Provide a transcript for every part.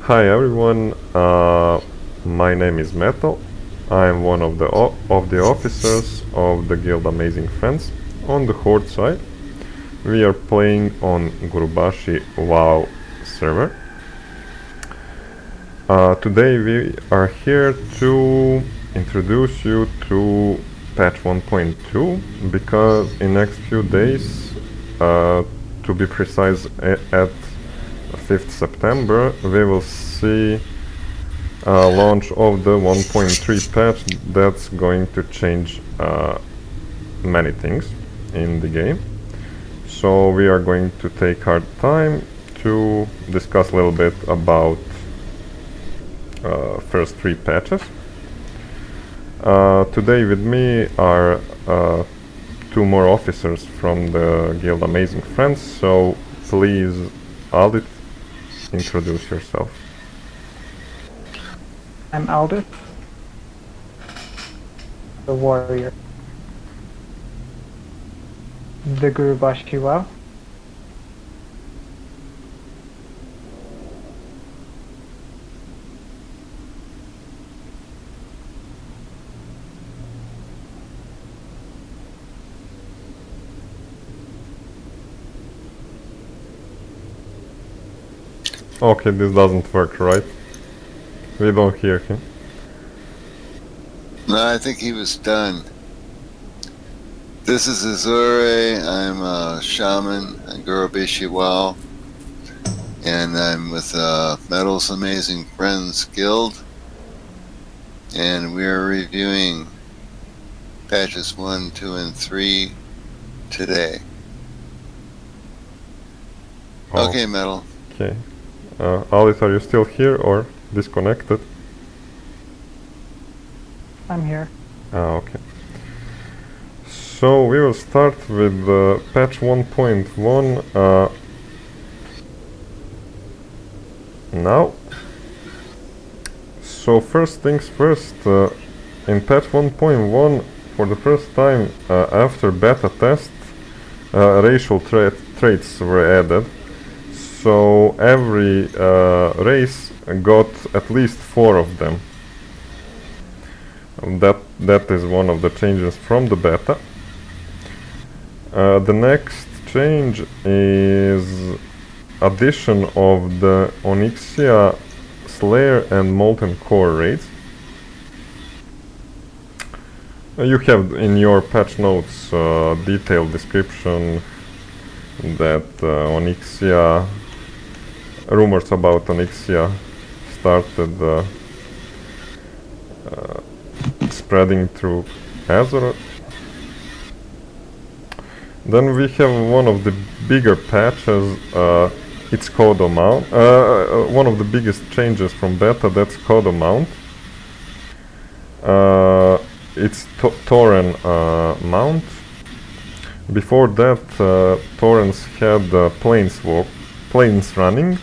Hi everyone, my name is Metal. I am one of the officers of the guild Amazing Friends on the Horde side. We are playing on Gurubashi WoW server. Today we are here to introduce you to patch 1.2 because in next few days, to be precise at 5th September, we will see launch of the 1.3 patch that's going to change many things in the game. So we are going to take our time to discuss a little bit about first three patches. Today with me are two more officers from the guild Amazing Friends, so please, Aldit, introduce yourself. I'm Aldous, the warrior. The Gurubashi WoW. Okay, this doesn't work, right? We don't hear him. No, I think he was done. This is Azure. I'm a shaman at Gurubashi WoW, and I'm with Metal's Amazing Friends Guild, and we're reviewing patches 1, 2, and 3 today. Oh. Okay, Metal. Okay. Aldit, are you still here or disconnected? I'm here. Okay. So we will start with patch 1.1 now. So first things first, in patch 1.1, for the first time after beta test, racial traits were added. So every race got at least 4 of them. That is one of the changes from the beta. The next change is addition of the Onyxia, Slayer and Molten Core raids. You have in your patch notes detailed description that Onyxia, rumors about Onyxia started spreading through Azeroth. Then we have one of the bigger patches, it's Kodo Mount. One of the biggest changes from beta, that's Kodo Mount. It's Tauren Mount. Before that, Taurens had plains running.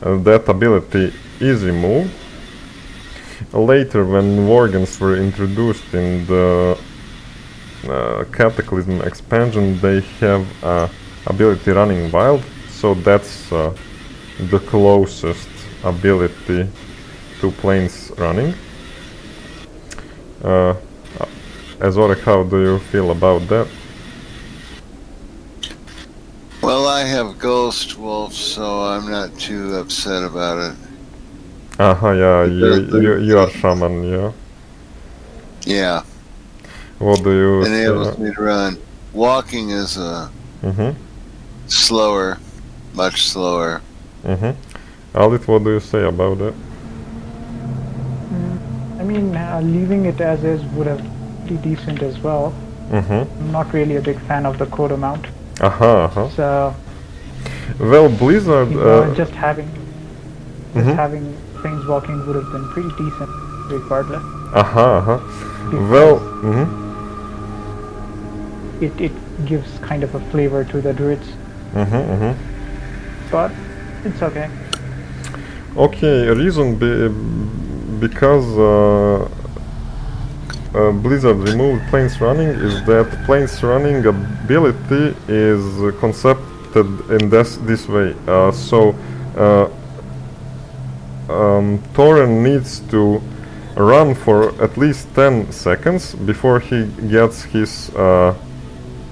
That ability is removed. Later, when Worgens were introduced in the Cataclysm expansion, they have ability running wild, so that's the closest ability to plains running. Azore, how do you feel about that? Well, I have Ghost Wolf, so I'm not too upset about it. Yeah, you are shaman, yeah. Yeah. What do you Enables me to run. Walking is slower, much slower. Aldit, what do you say about that? I mean, leaving it as is would have been decent as well. I'm not really a big fan of the Kodo mount. So, well, Blizzard. just having planeswalking would have been pretty decent, regardless. Well, it gives kind of a flavor to the druids. But it's okay. Okay, reason because Blizzard removed planes running is that planes running ability is concepted in this way. So Thorin needs to run for at least 10 seconds before he gets his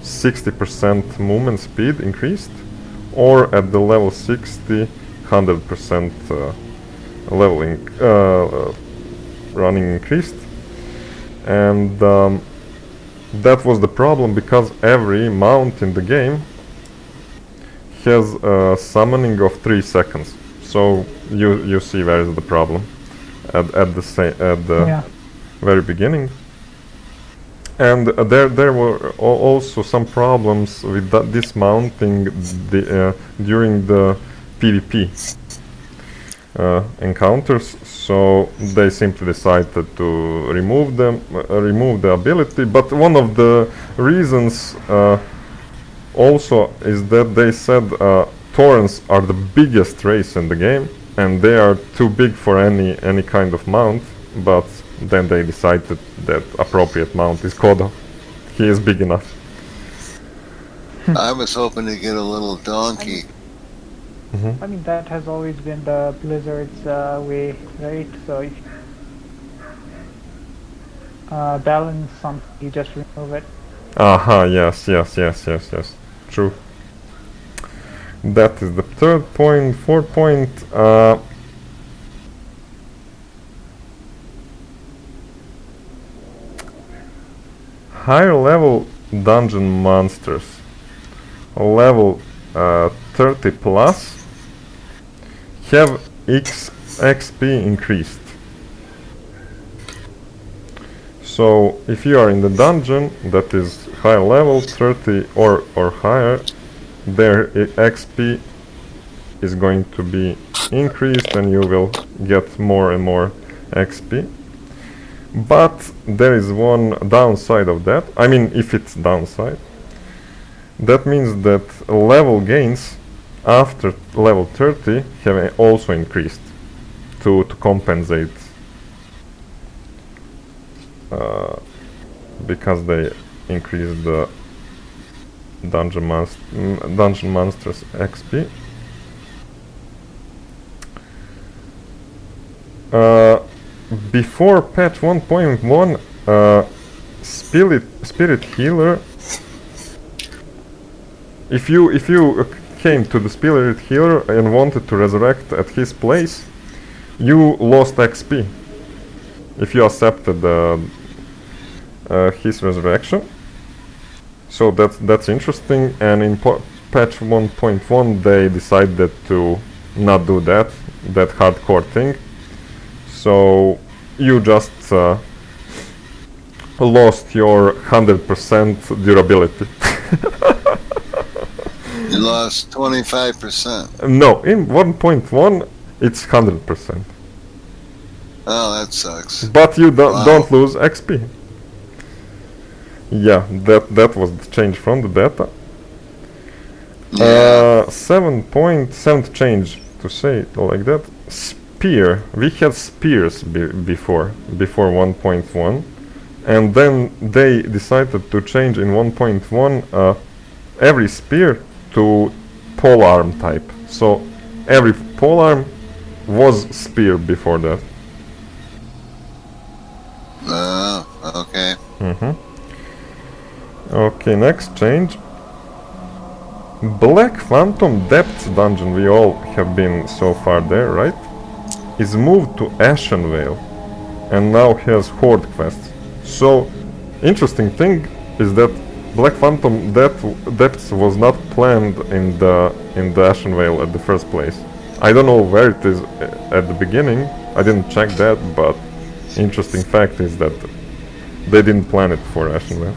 60% movement speed increased, or at the level 60, 100% leveling running increased. And that was the problem, because every mount in the game has a summoning of 3 seconds. So you see where is the problem at the very beginning. And there were also some problems with this mounting during the PvP encounters. So they simply decided to remove the ability. But one of the reasons also is that they said Taurens are the biggest race in the game, and they are too big for any kind of mount. But then they decided that appropriate mount is Kodo. He is big enough. I was hoping to get a little donkey. I mean, that has always been the Blizzard's way, right? So if balance something, you just remove it. Yes. True. That is the third point. Fourth point. Higher level dungeon monsters, level 30 plus, have XP increased. So if you are in the dungeon that is higher level 30 or higher, their XP is going to be increased and you will get more and more XP. But there is one downside of that. I mean, if it's downside, that means that level gains after level 30 have also increased to compensate, because they increased the dungeon monsters XP. Before patch 1.1, spirit healer. If you came to the spirit healer and wanted to resurrect at his place, you lost XP. If you accepted his resurrection. So that's interesting. And in patch 1.1 they decided to not do that hardcore thing. So you just lost your 100% durability. You lost 25%. No, in 1.1 it's 100%. Oh, that sucks. But you don't lose XP. Yeah, that was the change from the beta. Yeah. 7th change, to say it like that. Spear. We had spears before 1.1, and then they decided to change in 1.1 every spear to polearm type. So every polearm was spear before that. Okay. Okay, next change. Black Phantom Depths dungeon, we all have been so far there, right? Is moved to Ashen Vale and now has Horde quests. So, interesting thing is that Black Phantom Depths was not planned in the Ashen Vale at the first place. I don't know where it is at the beginning. I didn't check that, but interesting fact is that they didn't plan it for Ashen Vale.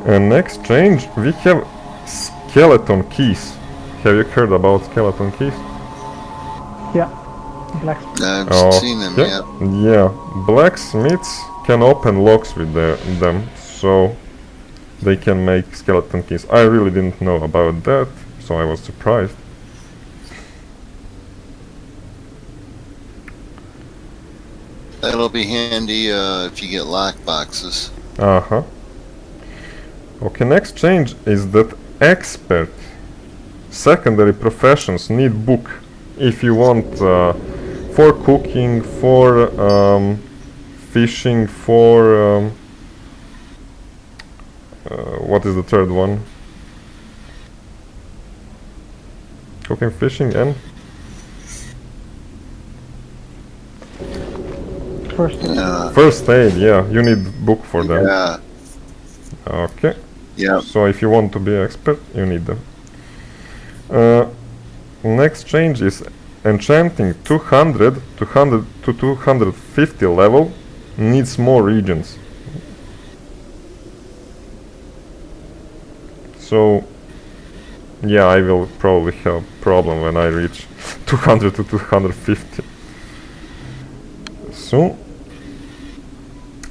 And next change, we have skeleton keys. Have you heard about skeleton keys? Yeah, blacksmith. I've seen them, yeah. Yeah, blacksmiths can open locks with them, so they can make skeleton keys. I really didn't know about that, so I was surprised. That'll be handy if you get lock boxes. Okay, next change is that expert secondary professions need book if you want for cooking, for fishing, for what is the third one? Cooking, fishing, and First aid. first aid. Yeah, you need book for them. Yeah. Okay. Yeah. So if you want to be expert, you need them. Next change is enchanting 200 to 250 level needs more regions. So yeah, I will probably have problem when I reach 200 to 250. So,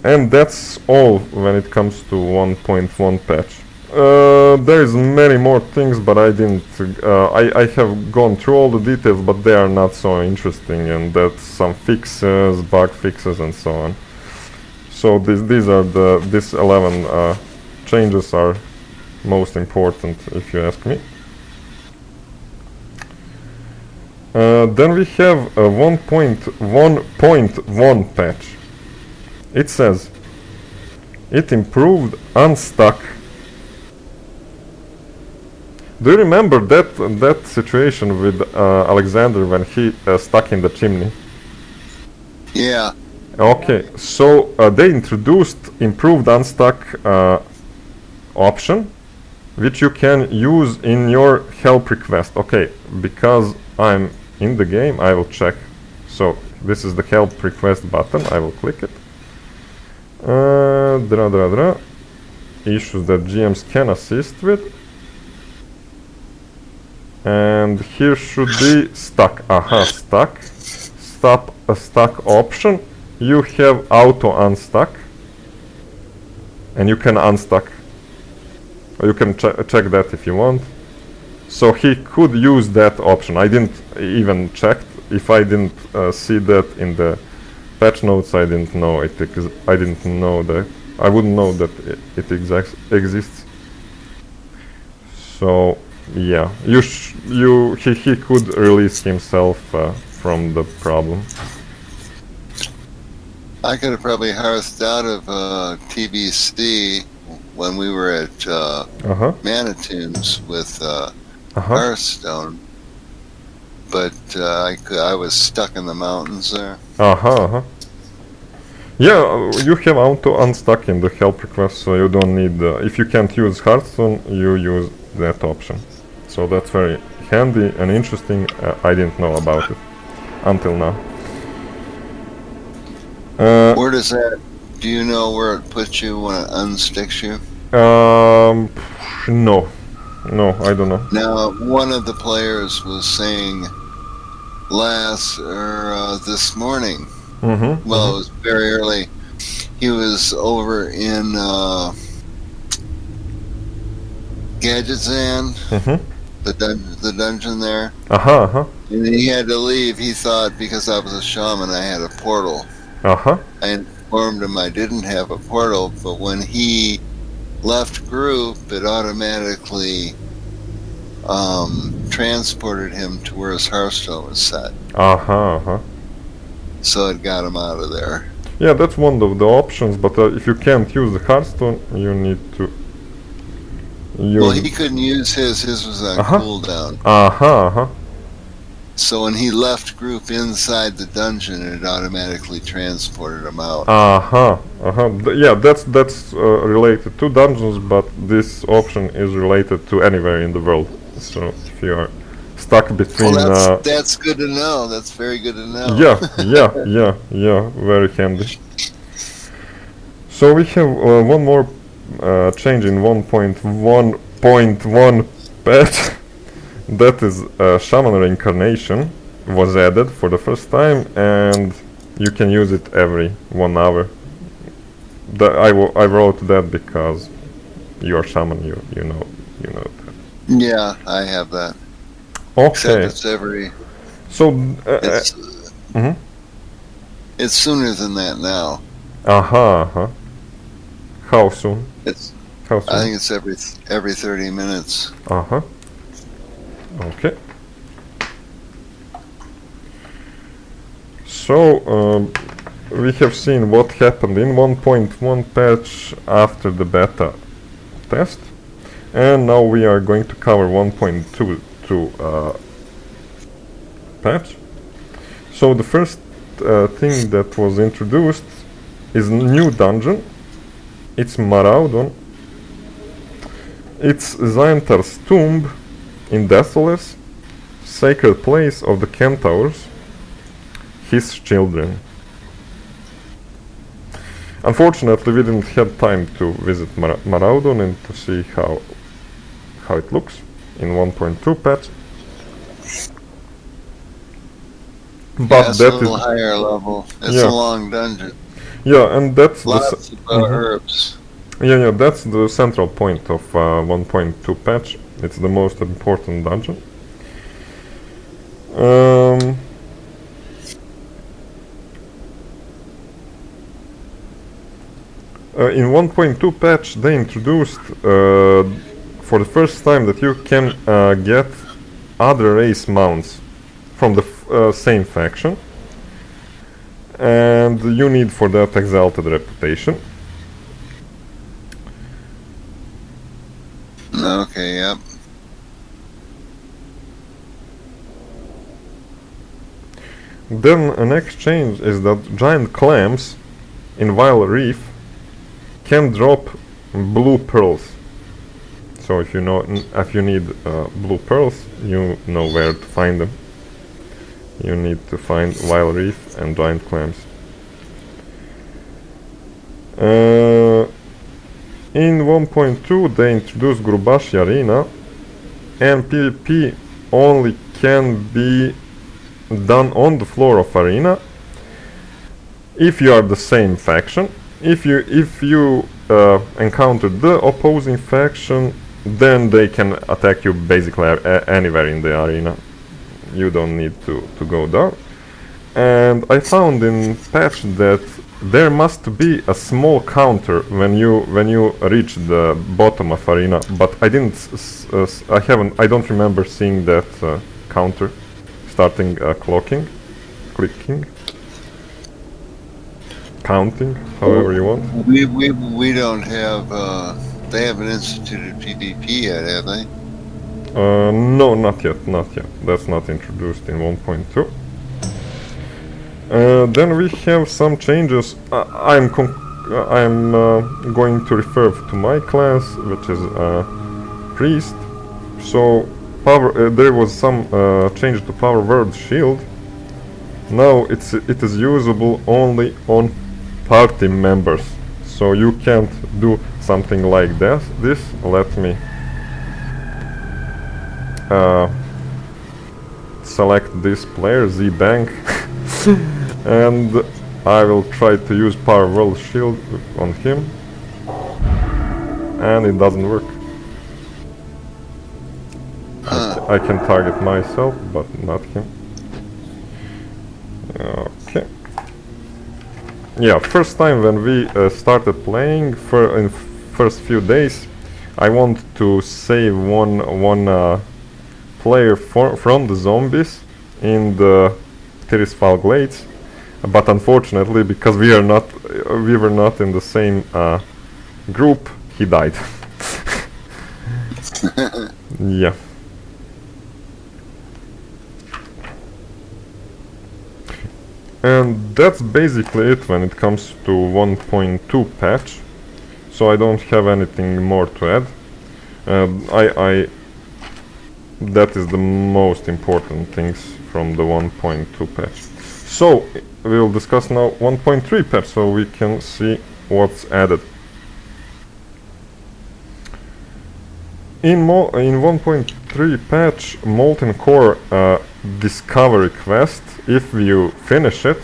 and that's all when it comes to 1.1 patch. There is many more things, but I didn't. I have gone through all the details, but they are not so interesting, and that's some fixes, bug fixes, and so on. So these are this 11 changes are most important, if you ask me. Then we have a 1.1.1 patch. It says it improved unstuck. Do you remember that situation with Alexander when he stuck in the chimney? Yeah. Okay, so they introduced improved unstuck option, which you can use in your help request. Okay, because I'm in the game, I will check. So this is the help request button. I will click it. Issues that GMs can assist with. And here should be stuck. Aha, stuck. Stop a stuck option. You have auto unstuck. And you can unstuck. Or you can check that if you want. So he could use that option. I didn't even check. If I didn't see that in the patch notes, I didn't know it. I didn't know that. I wouldn't know that it exists. So yeah, he could release himself from the problem. I could have probably hearthed out of TBC when we were at Manitoons with Hearthstone, but I was stuck in the mountains there. Yeah, you have auto unstuck in the help request, so you don't need. If you can't use Hearthstone, you use that option. So that's very handy and interesting. I didn't know about it until now. Where does that? Do you know where it puts you when it unsticks you? No, I don't know. Now, one of the players was saying this morning. It was very early. He was over in Gadgetzan, the dungeon there. And he had to leave. He thought because I was a shaman, I had a portal. I informed him I didn't have a portal, but when he left group, it automatically transported him to where his Hearthstone was set. So it got him out of there. Yeah, that's one of the options, but if you can't use the Hearthstone, you need to use... Well, he couldn't use his. His was on cooldown. So when he left group inside the dungeon, it automatically transported him out. Yeah, that's related to dungeons, but this option is related to anywhere in the world. So if you are stuck between... Well, that's good to know. That's very good to know. Yeah, very handy. So we have one more change in 1.1.1 patch. That is Shaman Reincarnation was added for the first time, and you can use it every 1 hour. I wrote that because you are Shaman, you know that. Yeah, I have that. Okay. Except it's every... So... It's sooner than that now. How soon? I think it's every 30 minutes. Okay. So we have seen what happened in 1.1 patch after the beta test, and now we are going to cover 1.2 patch. So the first thing that was introduced is new dungeon. It's Maraudon. It's Xantar's tomb in Desolus, sacred place of the Centaurs, his children. Unfortunately, we didn't have time to visit Maraudon and to see how it looks in 1.2 patch. But it's a little higher level. It's a long dungeon. Yeah, and that's lots of herbs. Yeah, that's the central point of 1.2 patch. It's the most important dungeon. In 1.2 patch, they introduced for the first time that you can get other race mounts from the same faction, and you need for that exalted reputation. Okay, yep. Then an next change is that giant clams in Vile Reef can drop blue pearls. So if you need blue pearls, you know where to find them. You need to find Vile Reef and giant clams. In 1.2 they introduced Gurubashi Arena, and PvP only can be done on the floor of arena if you are the same faction. If you encounter the opposing faction, then they can attack you basically anywhere in the arena. You don't need to go there. And I found in patch that there must be a small counter when you reach the bottom of arena, but I don't remember seeing that counter starting clicking, counting, however you want. We don't have. They haven't instituted PvP yet, have they? No, not yet. That's not introduced in 1.2. Then we have some changes. I'm going to refer to my class, which is priest. So there was some change to Power Word Shield. Now it is usable only on party members. So you can't do something like this. Let me select this player, Z-Bank. And I will try to use Power World Shield on him, and it doesn't work. I can target myself, but not him. Okay. Yeah, first time when we started playing, in first few days, I want to save one player from the zombies in the Tirisfal Glades. But unfortunately, because we were not in the same group, he died. Yeah. And that's basically it when it comes to 1.2 patch. So I don't have anything more to add. That is the most important things from the 1.2 patch. So we will discuss now 1.3 patch, so we can see what's added. In 1.3 patch, Molten Core discovery quest, if you finish it,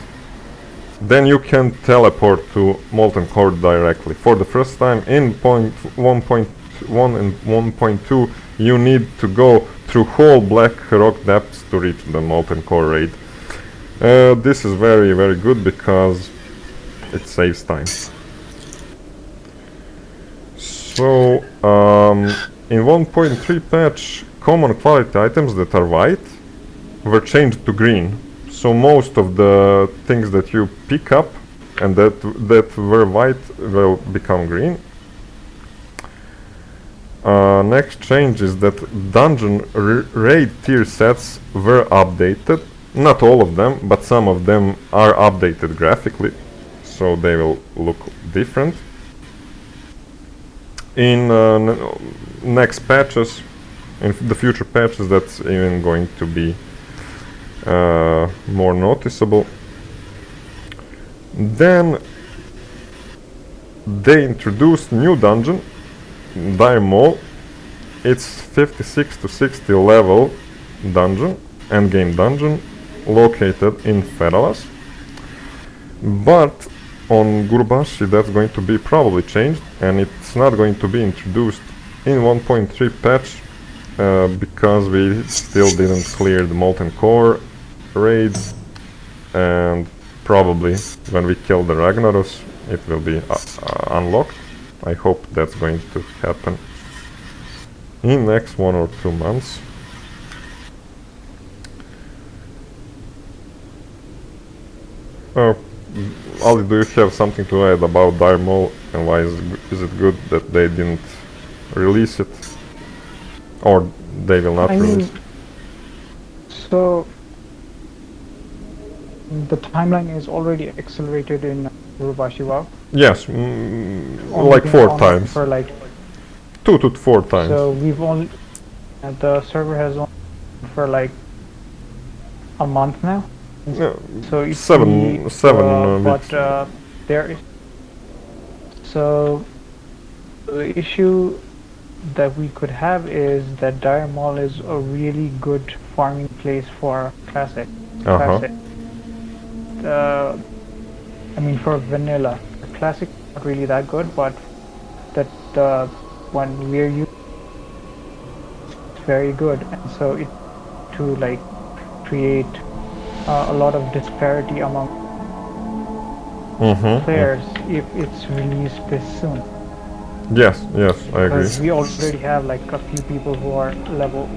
then you can teleport to Molten Core directly. For the first time in 1.1 and 1.2, you need to go through whole Black Rock depths to reach the Molten Core raid. This is very, very good because it saves time. So in 1.3 patch, common quality items that are white were changed to green. So most of the things that you pick up and that were white will become green. Next change is that dungeon raid tier sets were updated. Not all of them, but some of them are updated graphically, so they will look different. In next patches, in the future patches, that's even going to be more noticeable. Then they introduced new dungeon, Dire Maul. It's 56 to 60 level dungeon, endgame dungeon, located in Feralas. But on Gurubashi that's going to be probably changed, and it's not going to be introduced in 1.3 patch because we still didn't clear the Molten Core raids, and probably when we kill the Ragnaros it will be unlocked. I hope that's going to happen in next 1 or 2 months. Ali, do you have something to add about Dire Maul, and why is it good that they didn't release it, or they will not release it? So the timeline is already accelerated in Gurubashi WoW. Yes, like 4 times. For like 2 to 4 times. So we've only the server has only for like a month now. Yeah, so it's seven weeks. But there is so the issue that we could have is that Dire Maul is a really good farming place for classic. Classic. I mean, for vanilla, classic not really that good, but that when we're using it's very good, and so it to like create a lot of disparity among players if it's released this soon. Yes, I agree. Because we already have like a few people who are level.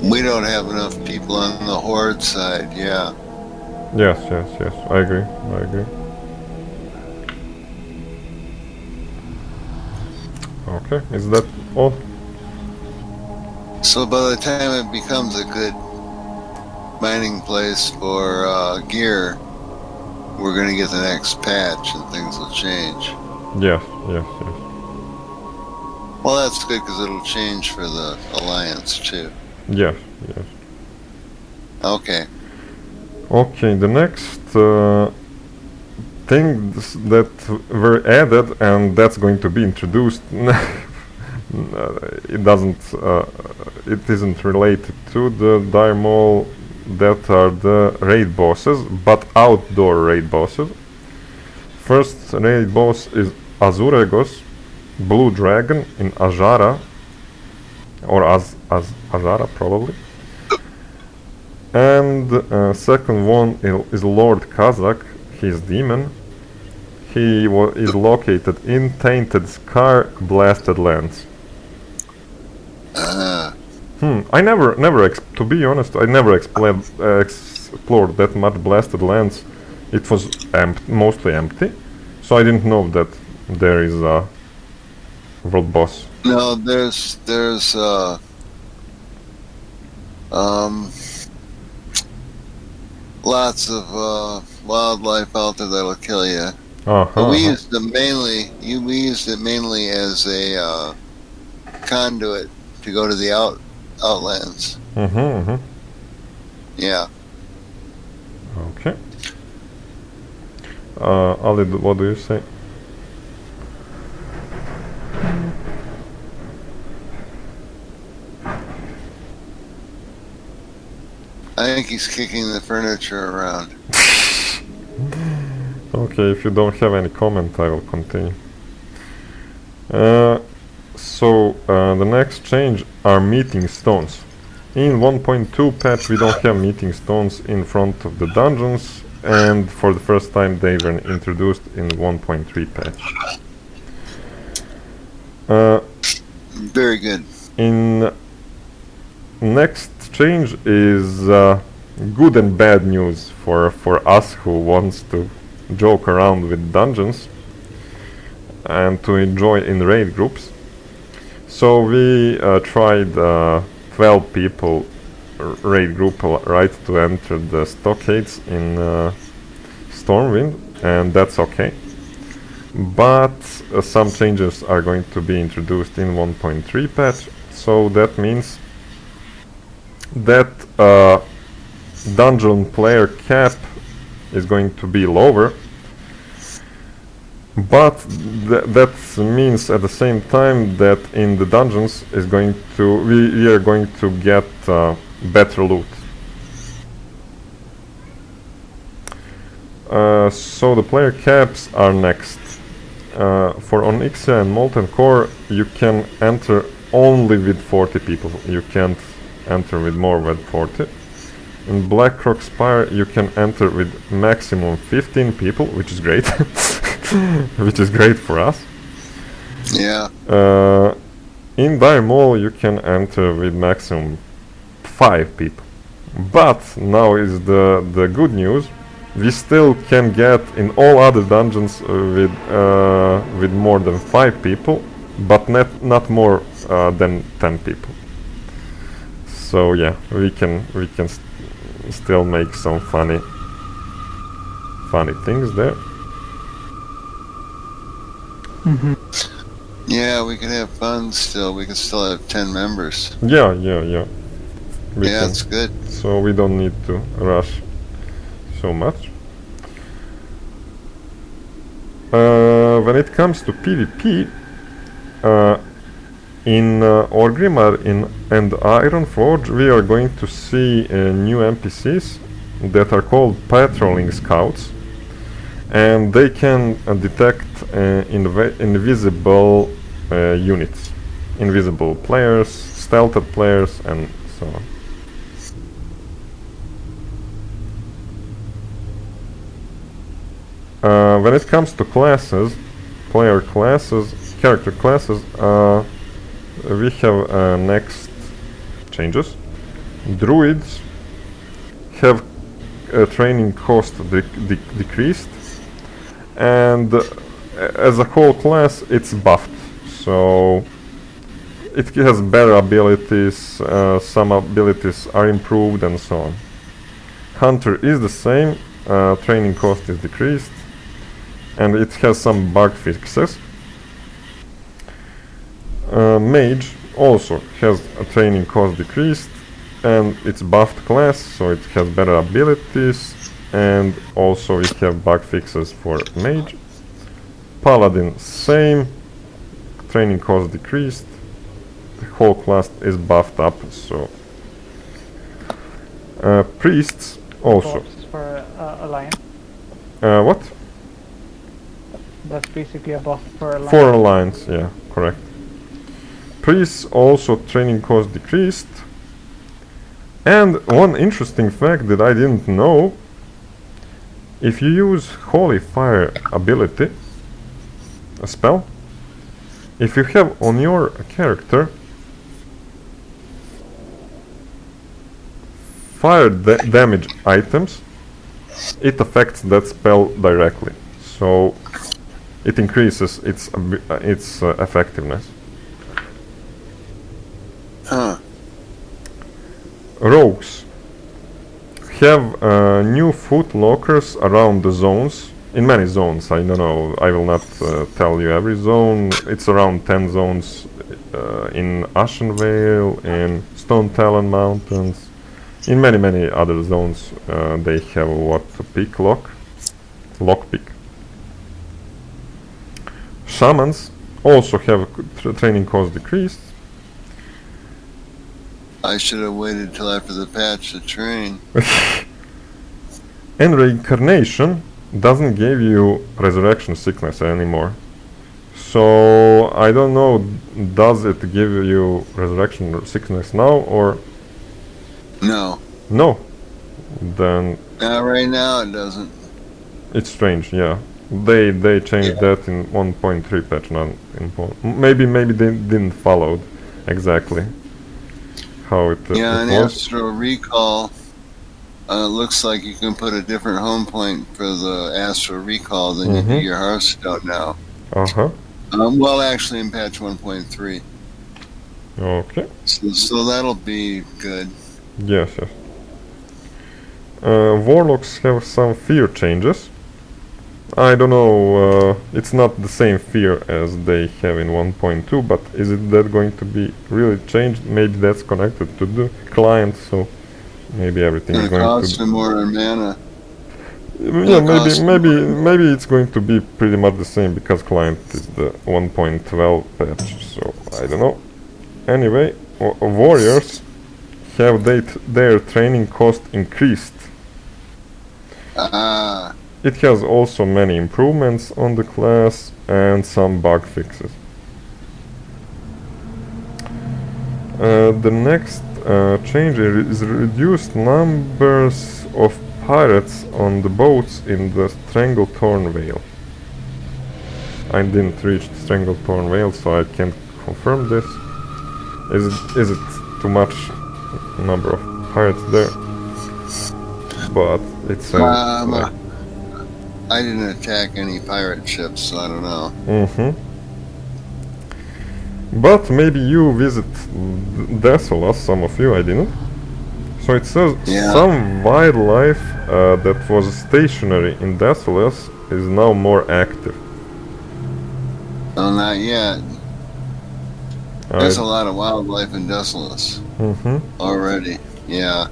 We don't have enough people on the Horde side, yeah. Yes, I agree. Okay, is that all? So by the time it becomes a good mining place for gear, we're going to get the next patch and things will change. Yes. Well, that's good because it'll change for the Alliance too. Yes. Okay. Okay, the next things that were added, and that's going to be introduced. It isn't related to the Dire Maul. That are the raid bosses, but outdoor raid bosses. First raid boss is Azuregos, Blue Dragon in Ajara, or Ajara probably. And second one is Lord Kazakh, his demon. He is located in Tainted Scar Blasted Lands. I never to be honest, I never explored that much Blasted Lands. It was mostly empty, so I didn't know that there is a world boss. No, there's lots of wildlife out there that'll kill you. But we used them mainly. We used it mainly as a conduit to go to the outlands. Yeah. Okay. Ali, what do you say? I think he's kicking the furniture around. Okay, if you don't have any comment, I will continue. So the next change are meeting stones. In 1.2 patch we don't have meeting stones in front of the dungeons, and for the first time they were introduced in 1.3 patch. Very good. In next change is good and bad news for us who wants to joke around with dungeons and to enjoy in raid groups. So we tried 12 people raid group right to enter the stockades in Stormwind, and that's okay. But some changes are going to be introduced in 1.3 patch, so that means that dungeon player cap is going to be lower, but that means at the same time that in the dungeons is going to we are going to get better loot. So the player caps are next. For Onyxia and Molten Core you can enter only with 40 people, you can't enter with more than 40. In Blackrock Spire you can enter with maximum 15 people, which is great. Which is great for us. Yeah. In Dire Mall you can enter with maximum 5 people. But now is the good news. We still can get in all other dungeons with more than 5 people, but not more than 10 people. So yeah, we can still make some funny things there. Yeah, we can have fun still. We can still have 10 members. Yeah. We Yeah, can. it's good. So we don't need to rush so much. When it comes to PvP, in Orgrimmar and Ironforge we are going to see new NPCs that are called patrolling scouts, and they can detect invisible units, invisible players, stealthed players, and so on. When it comes to classes, player classes, character classes, we have next changes. Druids have training cost decreased, and as a whole class it's buffed, so it has better abilities, some abilities are improved, and so on. Hunter is the same, training cost is decreased, and it has some bug fixes. Mage also has a training cost decreased, and it's buffed class, so it has better abilities, and also we have bug fixes for Mage. Paladin, same, training cost decreased, the whole class is buffed up, so Priests also. Buffs for Alliance. What? That's basically a buff for Alliance. For Alliance, yeah, correct. Priests also training cost decreased. And one interesting fact that I didn't know, if you use Holy Fire ability, a spell, if you have on your character fire damage items, it affects that spell directly, so it increases its effectiveness. Huh. Rogues have new foot lockers around the zones, in many zones. I don't know, I will not tell you every zone. It's around 10 zones in Ashenvale, in Stone Talon Mountains, in many other zones. They have what, lockpick. Shamans also have training cost decreased. I should have waited till after the patch to train. And reincarnation doesn't give you resurrection sickness anymore. So I don't know, does it give you resurrection sickness now or No. no? Then Not right now, it doesn't. it's strange, yeah. They changed that in 1.3 patch, not in maybe they didn't follow it. exactly how Yeah, it in was. Astro Recall, it looks like you can put a different home point for the Astro Recall than you do Mm-hmm. your Hearthstone now. Uh-huh. Well, actually, in patch 1.3. Okay. So that'll be good. Yes, yes. Warlocks have some fear changes. I don't know, it's not the same fear as they have in 1.2, but is it that going to be really changed? Maybe that's connected to the client, so maybe everything is Gonna going to cost you more in mana. yeah, Gonna maybe cost you maybe more. maybe it's going to be pretty much the same because client is the 1.12 patch, so I don't know. Anyway, warriors have their training cost increased. Ah, It has also many improvements on the class and some bug fixes. The next change is reduced numbers of pirates on the boats in the Stranglethorn Vale. I didn't reach the Stranglethorn Vale, so I can't confirm this. Is it too much number of pirates there? But it says um, like I didn't attack any pirate ships, so I don't know. mm-hmm. But maybe you visit Desolas, some of you, I didn't. So it says Yeah, some wildlife that was stationary in Desolas is now more active. well, not yet. I There's a lot of wildlife in Desolus mm-hmm. already. Yeah,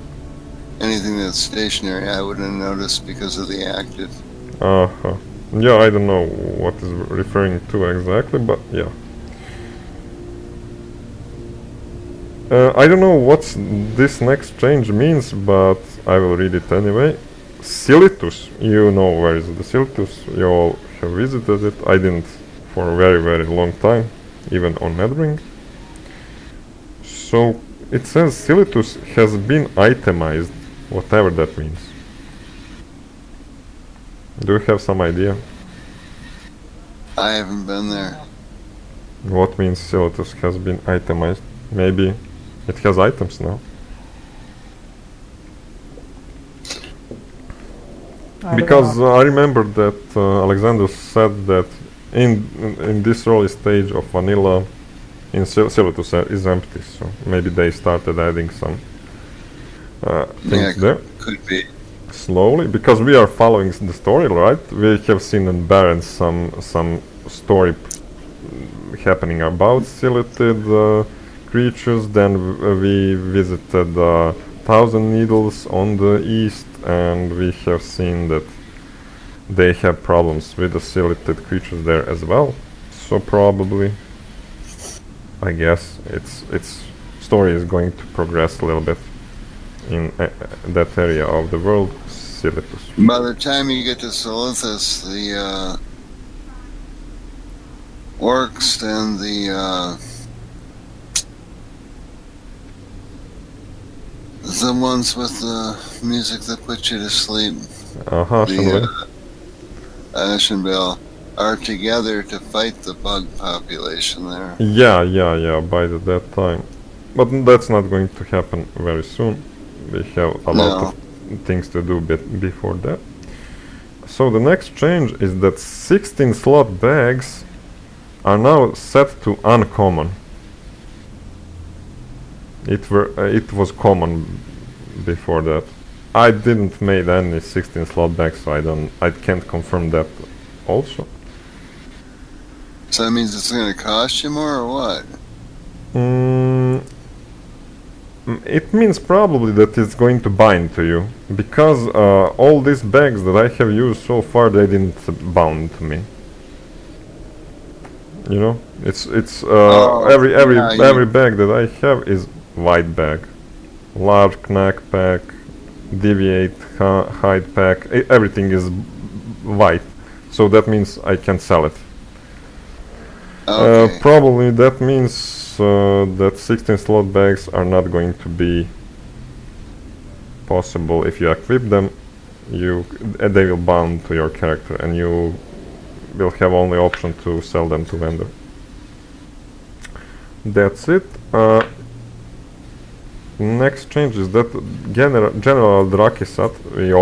anything that's stationary, I wouldn't have noticed because of the active. Uh-huh. Yeah, I don't know what is referring to exactly, but yeah. I don't know what this next change means, but I will read it anyway. Silitus, you know where is the Silitus, you all have visited it. I didn't for a very very long time, even on Nedring. So it says Silitus has been itemized, whatever that means. Do you have some idea I haven't been there. what means Silitus has been itemized? Maybe it has items now. I don't Because know. I remember that Alexander said that in this early stage of vanilla, in Silitus is empty, so maybe they started adding some Yeah, things there could be. slowly. Because we are following the story, right? We have seen in Baron some story happening about Silithid creatures. Then we visited Thousand Needles on the east, and we have seen that they have problems with the Silithid creatures there as well. So probably, I guess its story is going to progress a little bit in that area of the world, Silithus. By the time you get to Solithus, the orcs and the ones with the music that puts you to sleep, the Shanley. Ashenvale, are together to fight the bug population there. Yeah, by that time. But that's not going to happen very soon. We have a lot No. of things to do before that. So the next change is that 16 slot bags are now set to uncommon. It was common before that. I didn't made any 16 slot bags, so I can't confirm that also. So that means it's going to cost you more or what? Mm, it means probably that it's going to bind to you, because all these bags that I have used so far, they didn't bound to me. You know, it's every yeah, every bag that I have is white bag, large knack pack, deviate hide pack. Everything is white, so that means I can sell it. Okay. Probably that means that 16 slot bags are not going to be possible if you equip them. They will bound to your character, and you will have only option to sell them to vendor. That's it. Next change is that General Drakisat, we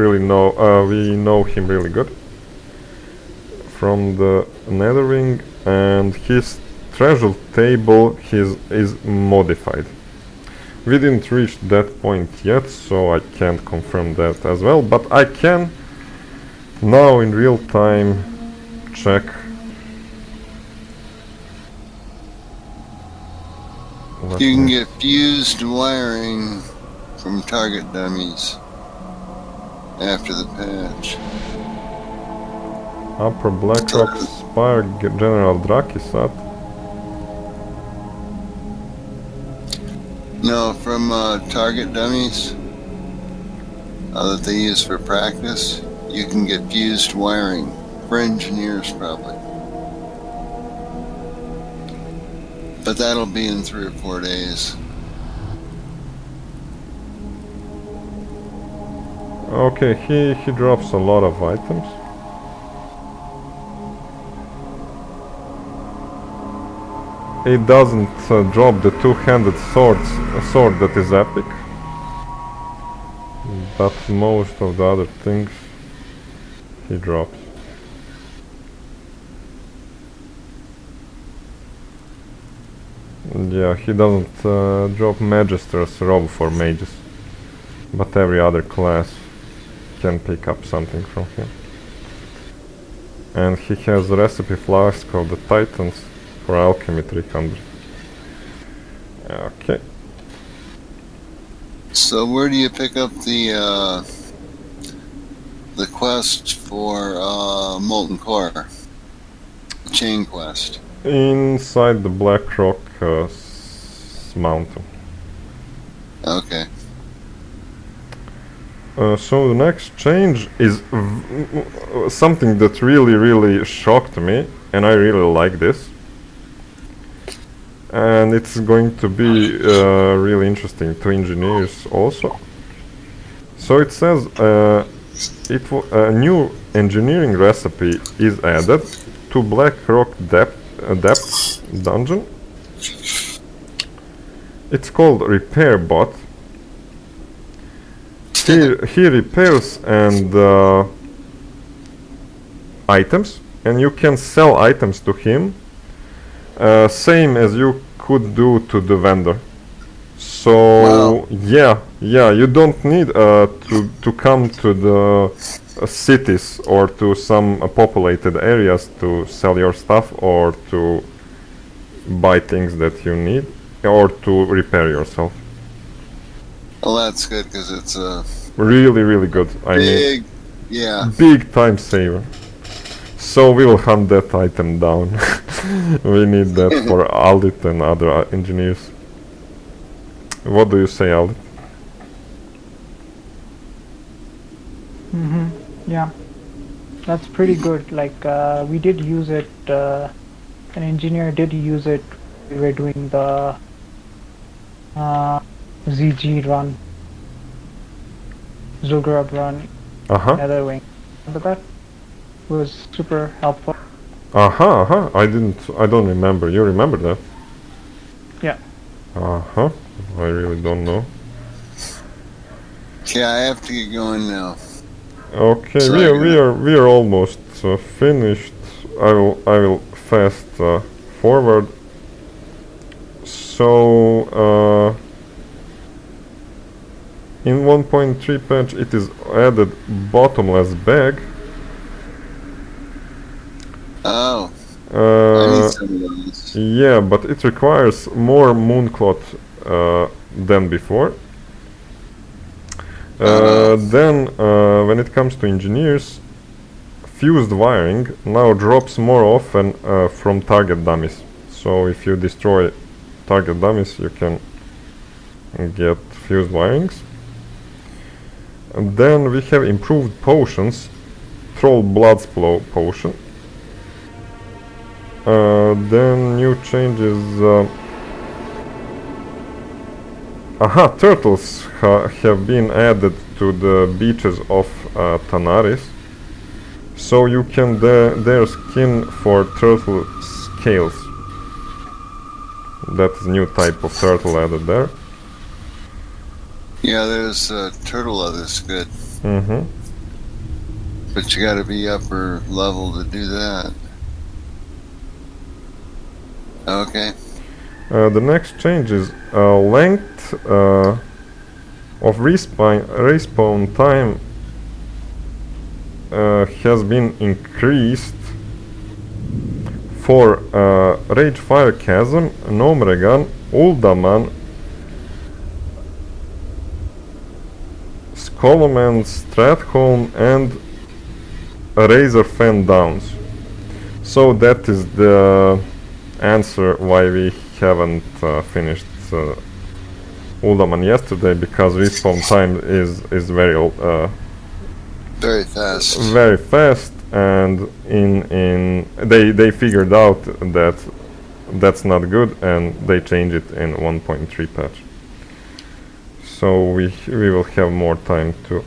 really know, we know him really good from the Netherwing, and his treasure table is modified. We didn't reach that point yet, so I can't confirm that as well, but I can now in real time check. You can get fused wiring from target dummies after the patch. Upper Blackrock Spire General Drakisat. No, from target dummies that they use for practice, you can get fused wiring for engineers probably. But that'll be in 3 or 4 days. Okay, he drops a lot of items. It doesn't drop the two-handed sword that is epic, but most of the other things he drops. Yeah, he doesn't drop Magister's robe for mages, but every other class can pick up something from him. And he has a recipe flask of the Titans for alchemy 300. Okay. So where do you pick up the quest for Molten Core? Chain quest. Inside the Blackrock mountain. Okay. So the next change is something that really shocked me, and I really like this. And it's going to be really interesting to engineers also. So it says a new engineering recipe is added to Blackrock Depth dungeon. It's called Repair Bot. He repairs and items, and you can sell items to him, same as you could do to the vendor. So wow. yeah, you don't need to come to the cities or to some populated areas to sell your stuff or to buy things that you need or to repair yourself. Well, that's good because it's a really good. big, yeah, big time saver. So we will hunt that item down. We need that for Aldit and other engineers. What do you say, Aldit? Yeah, that's pretty good. Like we did use it. An engineer did use it. We were doing the ZG run, Zul'Gurub run, Netherwing. But that was super helpful. I don't remember. You remember that? Yeah. I really don't know. Yeah, I have to get going now. Okay, So we are almost finished. I will fast forward. So in 1.3 patch it is added bottomless bag. Oh. I need some of those. Yeah, but it requires more mooncloth than before. Then, when it comes to engineers, fused wiring now drops more often from target dummies. So if you destroy target dummies, you can get fused wirings. And then we have improved potions, Troll Bloodsplow potion. Then new changes. Turtles have been added to the beaches of Tanaris, so you can dare skin for turtle scales. that is new type of turtle added there. Yeah, there's turtle leather's good, Mm-hmm. but you got to be upper level to do that. Okay. The next change is length of respawn time has been increased for Rage Fire Chasm, Nomregan, Uldaman, Skoloman, Stratholm, and Razor Fen Downs. So that is the answer why we haven't finished Uldaman yesterday, because respawn time is Very fast. very fast, and they figured out that that's not good, and they changed it in 1.3 patch. So we will have more time to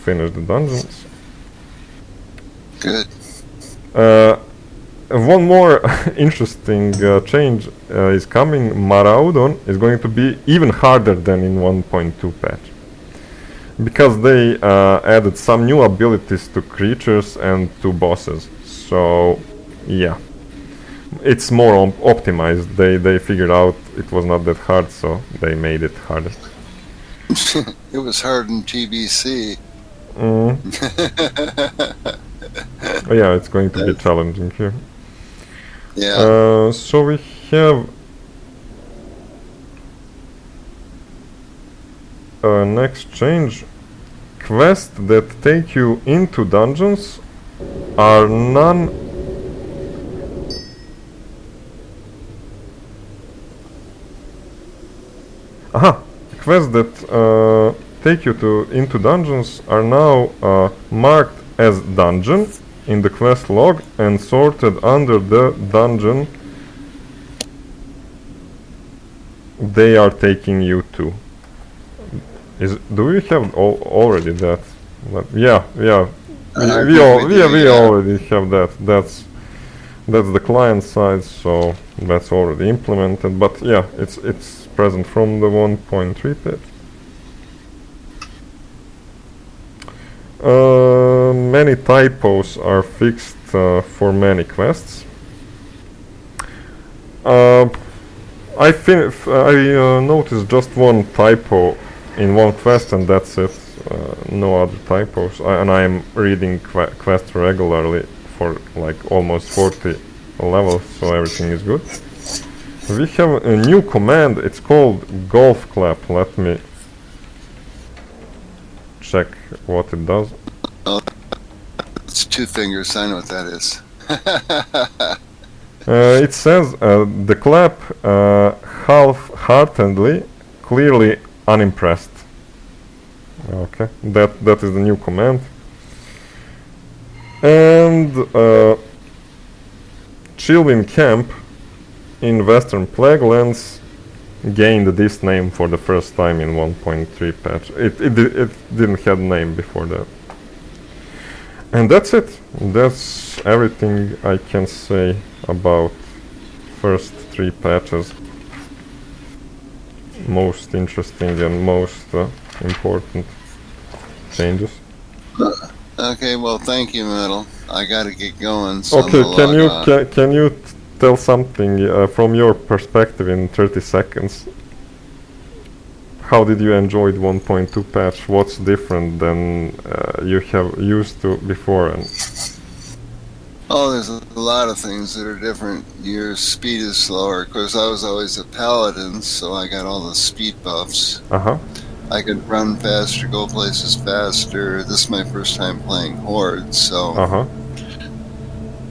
finish the dungeons. Good. One more interesting change is coming. Maraudon is going to be even harder than in 1.2 patch, because they added some new abilities to creatures and to bosses. So yeah, it's more optimized. They figured out it was not that hard, so they made it harder. It was hard in TBC. Yeah, it's going to be challenging here. Yeah. So we have next change. Quests that take you into dungeons are none. Aha! Quests that take you into dungeons are now marked as dungeon in the quest log and sorted under the dungeon they are taking you to. Do we have already that? Yeah. We already have that. That's the client side, so that's already implemented. But yeah, it's present from the 1.3 patch. Many typos are fixed for many quests. I noticed just one typo in one quest, and that's it. No other typos. And I am reading quests regularly for like almost 40 levels, so everything is good. We have a new command. It's called golf clap. Let me check what it does. Oh, it's 2 fingers. I know what that is. It says the clap half-heartedly, clearly unimpressed. Okay, that is the new command. And Chilwin Camp in Western Plaguelands gained this name for the first time in 1.3 patch. It didn't have name before that. And that's it. That's everything I can say about first 3 patches. Most interesting and most important changes. Okay, well, thank you, Metal. I gotta get going. So Okay, I'm gonna log on. can you tell something from your perspective in 30 seconds? How did you enjoy the 1.2 patch? What's different than you have used to before? And Oh, there's a lot of things that are different. Your speed is slower. Of course, I was always a paladin, so I got all the speed buffs. I could run faster, go places faster. This is my first time playing Horde, so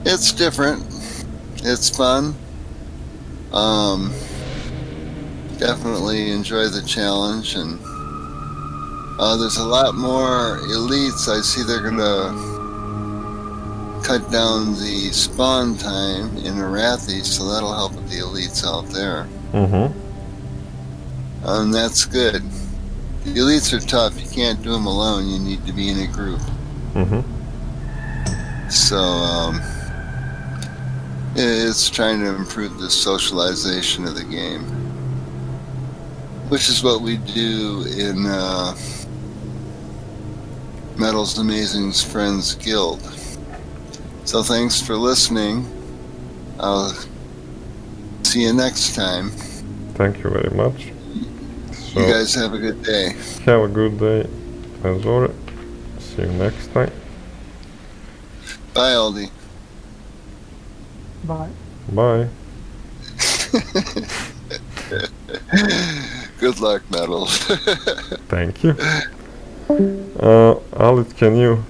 it's different. It's fun. Definitely enjoy the challenge, and there's a lot more elites. I see they're gonna cut down the spawn time in Arathi, so that'll help with the elites out there. And that's good. The elites are tough. You can't do them alone. You need to be in a group. So It's trying to improve the socialization of the game, which is what we do in Metal's Amazing's Friends Guild. So thanks for listening. I'll see you next time. Thank you very much. So You guys have a good day. have a good day, Azor. See you next time. Bye, Aldi. Bye. Bye. Good luck, Metal. Thank you. Alit, can you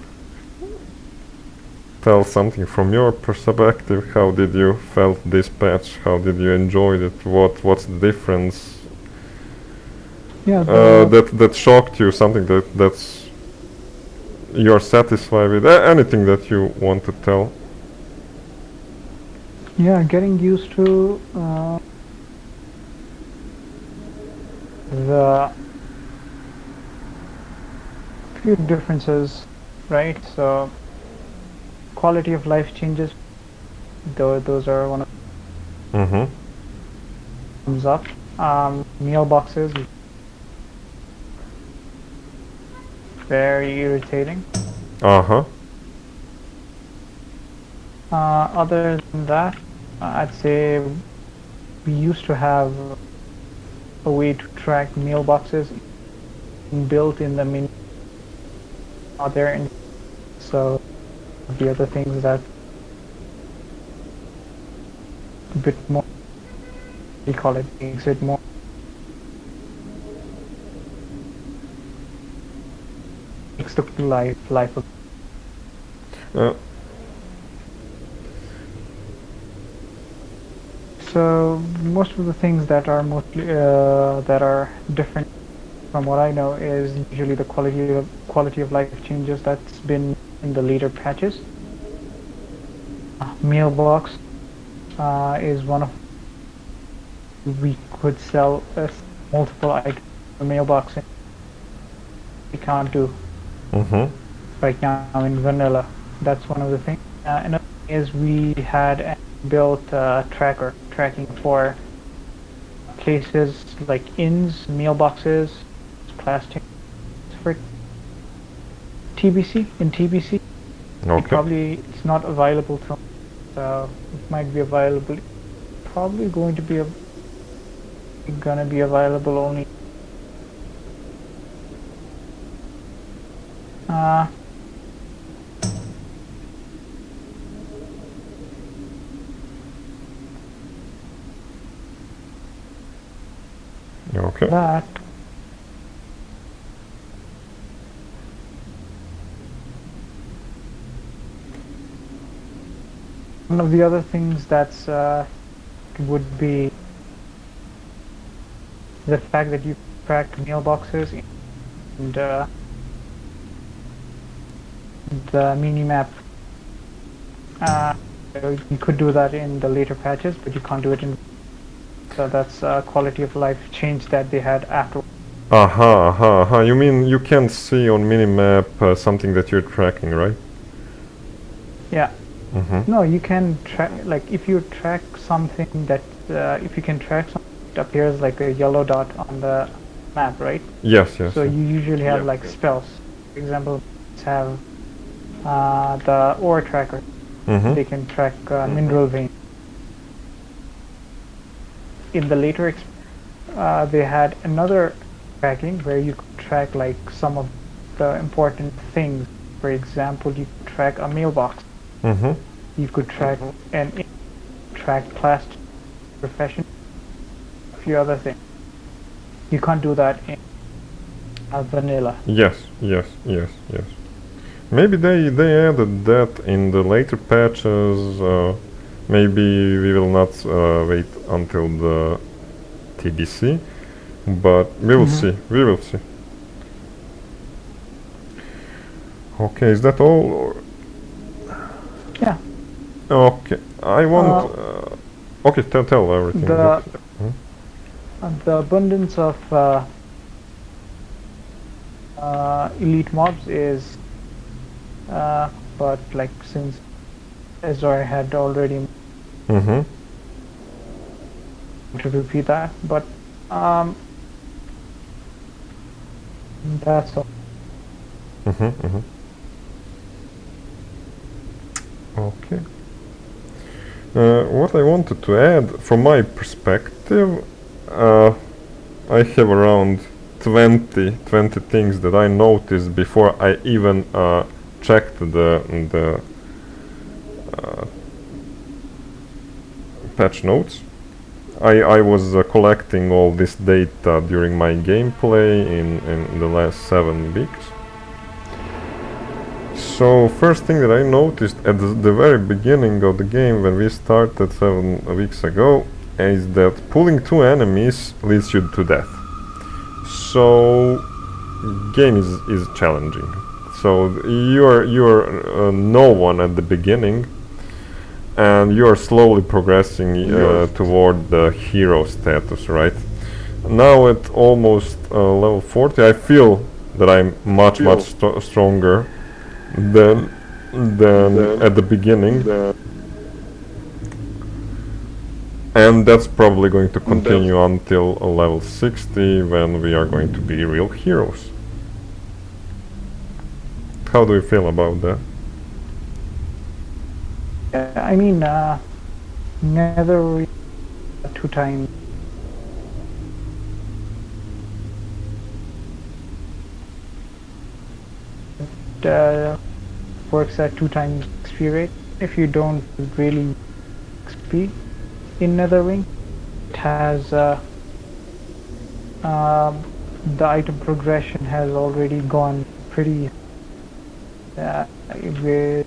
tell something from your perspective? How did you felt this patch? How did you enjoy it? What's the difference? Yeah. That shocked you? Something that's you're satisfied with? Anything that you want to tell? Yeah, getting used to the few differences, right? So quality of life changes. Those are one of Mm-hmm. thumbs up. Mailboxes, very irritating. Uh-huh. Other than that, I'd say we used to have a way to track mailboxes built in the menu, not there, and so the other things that a bit more, we call it, makes it more makes the life. Uh, So most of the things that are mostly that are different from what I know is usually the quality of life changes that's been in the later patches. Mailbox is one of we could sell multiple items in a mailbox, and we can't do mm-hmm. right now in vanilla. That's one of the things. Another thing is we had built tracking for places like inns, mailboxes, plastic for TBC. In TBC, Okay. it's not available to, so it might be available. Probably gonna be available only. Uh, Okay. that one of the other things that's would be the fact that you track mailboxes and the mini map. Uh, you could do that in the later patches, but you can't do it in. So that's a quality of life change that they had after. Aha, aha, aha. You mean you can see on minimap something that you're tracking, right? Yeah. Mm-hmm. No, you can track, like if you track something that if you can track something, it appears like a yellow dot on the map, right? Yes, yes. So yes. you usually have like spells. For example, have the ore tracker. Mm-hmm. They can track mineral vein. In the later, they had another tracking where you could track like some of the important things. For example, you could track a mailbox. Mm-hmm. You could track and track plastic profession, a few other things. You can't do that in vanilla. Yes, yes, yes, yes. Maybe they added that in the later patches. Maybe we will not wait until the TBC, but we will see. We will see. Okay, is that all? Or? Yeah. Okay, I want. Okay, tell everything. The abundance of elite mobs is, but like since Azor had already Mm-hmm. To repeat that, but that's all. Mm-hmm. Mm-hmm. Okay. What I wanted to add, from my perspective, I have around 20 things that I noticed before I even checked the patch notes. I was collecting all this data during my gameplay in the last 7 weeks. So first thing that I noticed at the very beginning of the game when we started 7 weeks ago is that pulling two enemies leads you to death. So game is challenging. So you're no one at the beginning, and you're slowly progressing toward the hero status, right? Now at almost level 40, I feel that I'm much stronger than at the beginning, and that's probably going to continue until level 60 when we are going to be real heroes. How do you feel about that? I mean, never 2 times. Works at 2 times XP rate. If you don't really XP in Netherring, it has the item progression has already gone pretty. We're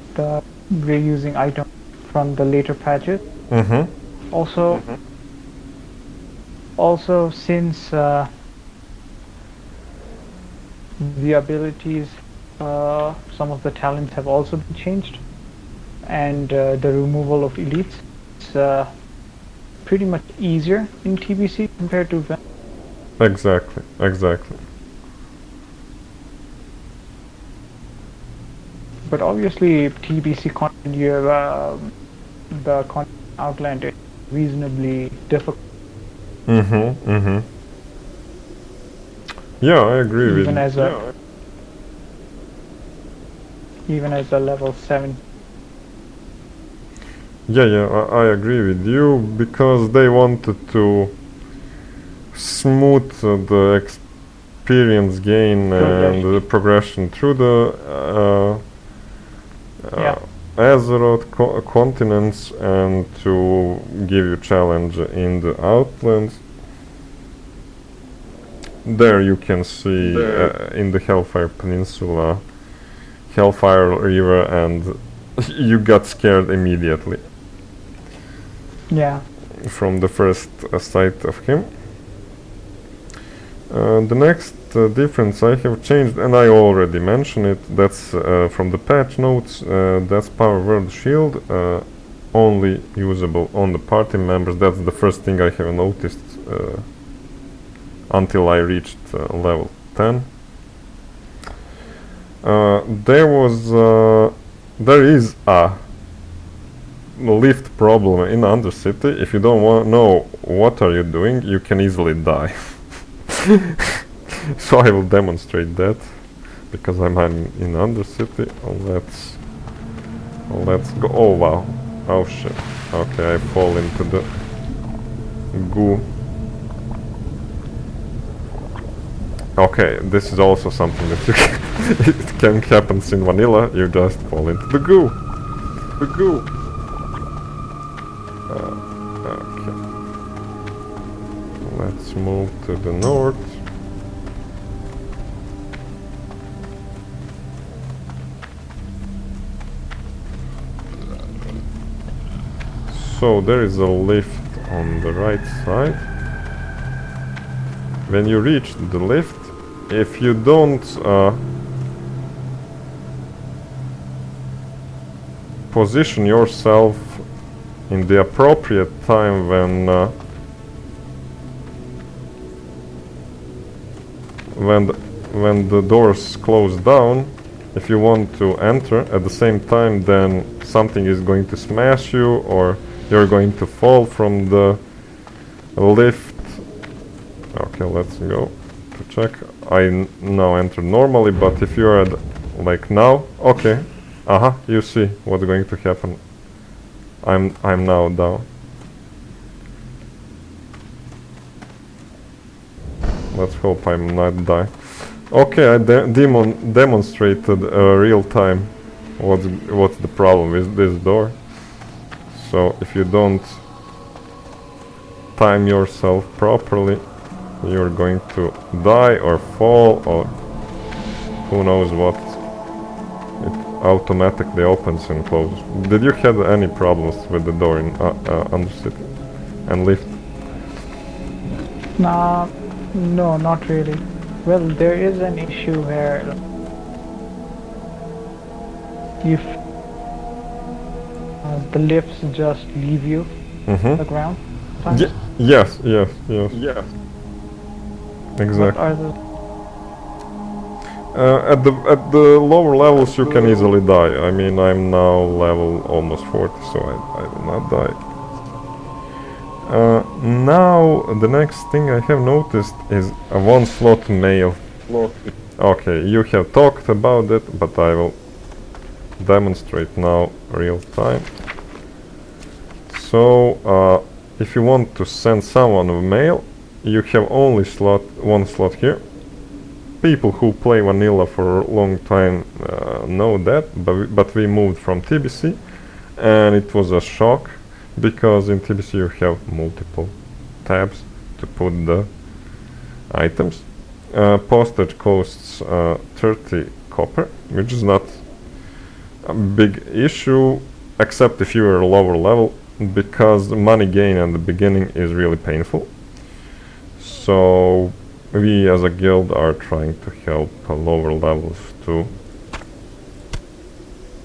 using items from the later patches. Mm-hmm. Also, since the abilities, some of the talents have also been changed, and the removal of elites, it's pretty much easier in TBC compared to Ven. Exactly. But obviously, TBC content, the content outlined is reasonably difficult. Mm-hmm. Yeah, I agree with Even you. as a even as a level 7. Yeah, I agree with you, because they wanted to smooth the experience gain and the progression through the Azeroth continents, and to give you challenge in the Outlands. There you can see in the Hellfire Peninsula, Hellfire River, and you got scared immediately. Yeah. From the first sight of him. The next difference I have changed, and I already mentioned it, that's from the patch notes, that's Power Word Shield, only usable on the party members. That's the first thing I have noticed until I reached level 10. There is a lift problem in Undercity. If you don't know what are you doing, you can easily die. So I will demonstrate that, because I'm in Undercity. Let's go. Oh wow. Oh shit. Okay, I fall into the goo. Okay, this is also something that you it can happen in vanilla. You just fall into the goo. Okay. Let's move to the north. So there is a lift on the right side. When you reach the lift, if you don't position yourself in the appropriate time when the doors close down, if you want to enter at the same time, then something is going to smash you, or you're going to fall from the lift. Okay, let's go to check. I now enter normally, but if you're at like now, okay, you see what's going to happen. I'm now down. Let's hope I'm not die. Okay, I demonstrated real time what's the problem with this door. So if you don't time yourself properly, you're going to die or fall or who knows what. It automatically opens and closes. Did you have any problems with the door in Undercity and lift? Nah, no, not really. Well, there is an issue where if the lifts just leave you Mm-hmm. the ground. Sometimes. Yes. Exactly. What are the At the lower levels you can easily die. I mean, I'm now level almost 40, so I will not die. Now the next thing I have noticed is a one slot mail. Okay, you have talked about it, but I will demonstrate now real time. So if you want to send someone a mail, you have only one slot here. People who play vanilla for a long time know that, but we moved from TBC, and it was a shock because in TBC you have multiple tabs to put the items. Postage costs 30 copper, which is not a big issue, except if you are lower level, because the money gain at the beginning is really painful. So we as a guild are trying to help lower levels to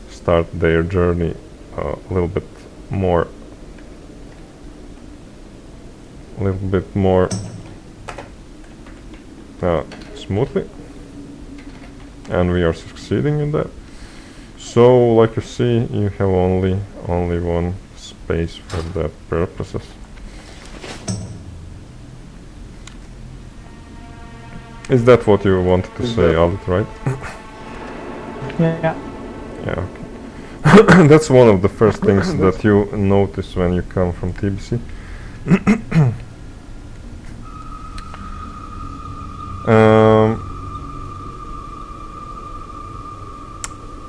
start their journey a little bit more smoothly, and we are succeeding in that. So like you see, you have only one space for that purposes. Is that what you wanted to say, Alit, right? yeah. Yeah, okay. That's one of the first things that you notice when you come from TBC.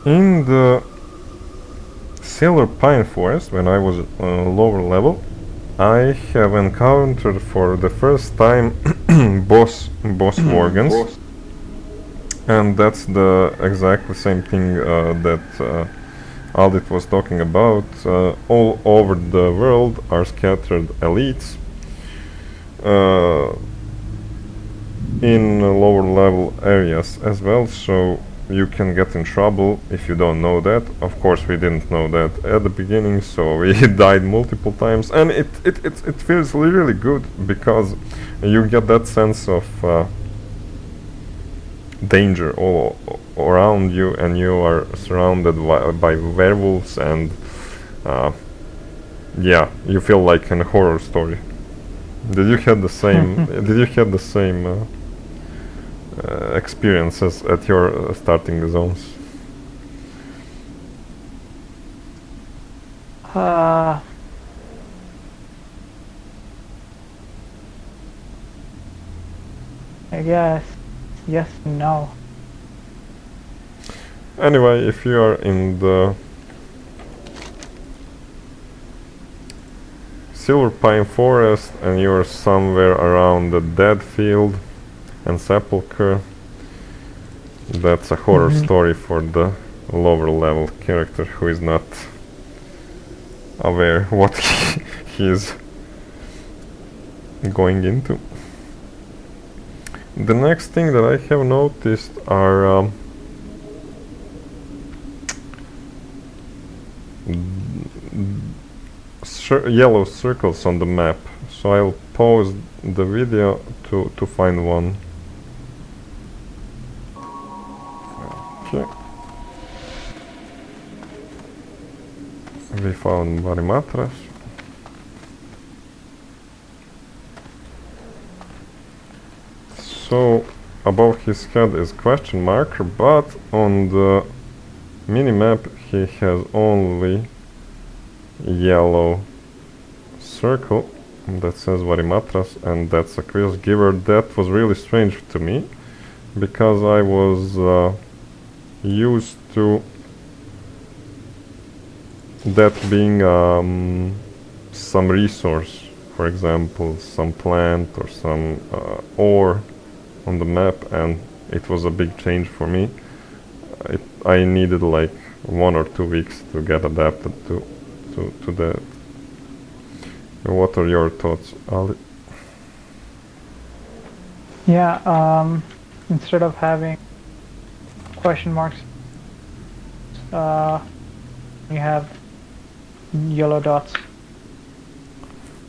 In the Silver Pine Forest, when I was lower level, I have encountered for the first time boss Worgens, and that's the exactly same thing that Aldit was talking about. All over the world are scattered elites in lower level areas as well, so you can get in trouble if you don't know that. Of course, we didn't know that at the beginning, so we died multiple times, and it feels really good because you get that sense of danger all around you, and you are surrounded by werewolves, and yeah, you feel like in a horror story. Did you have the same? Did you have the same experiences at your starting zones? I guess yes and no. Anyway, if you are in the Silver Pine Forest and you are somewhere around the Dead Field and Sepulchre, that's a horror story for the lower level character who is not aware what he is going into. The next thing that I have noticed are yellow circles on the map, so I'll pause the video to find one. Okay. We found Varimatras. So above his head is question mark, but on the minimap he has only yellow circle that says Varimatras, and that's a quest giver. That was really strange to me because I was used to that being some resource, for example some plant or some ore on the map, and it was a big change for me. I needed like 1 or 2 weeks to get adapted to that. What are your thoughts, Ali? Yeah, instead of having question marks, you have yellow dots.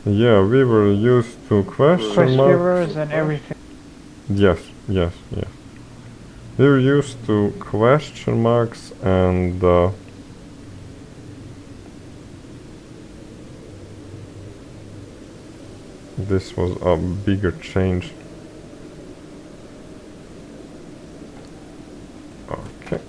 Yeah, we were used to question Quest marks. givers and everything. Yes, yes, yes. We were used to question marks, and this was a bigger change. Okay.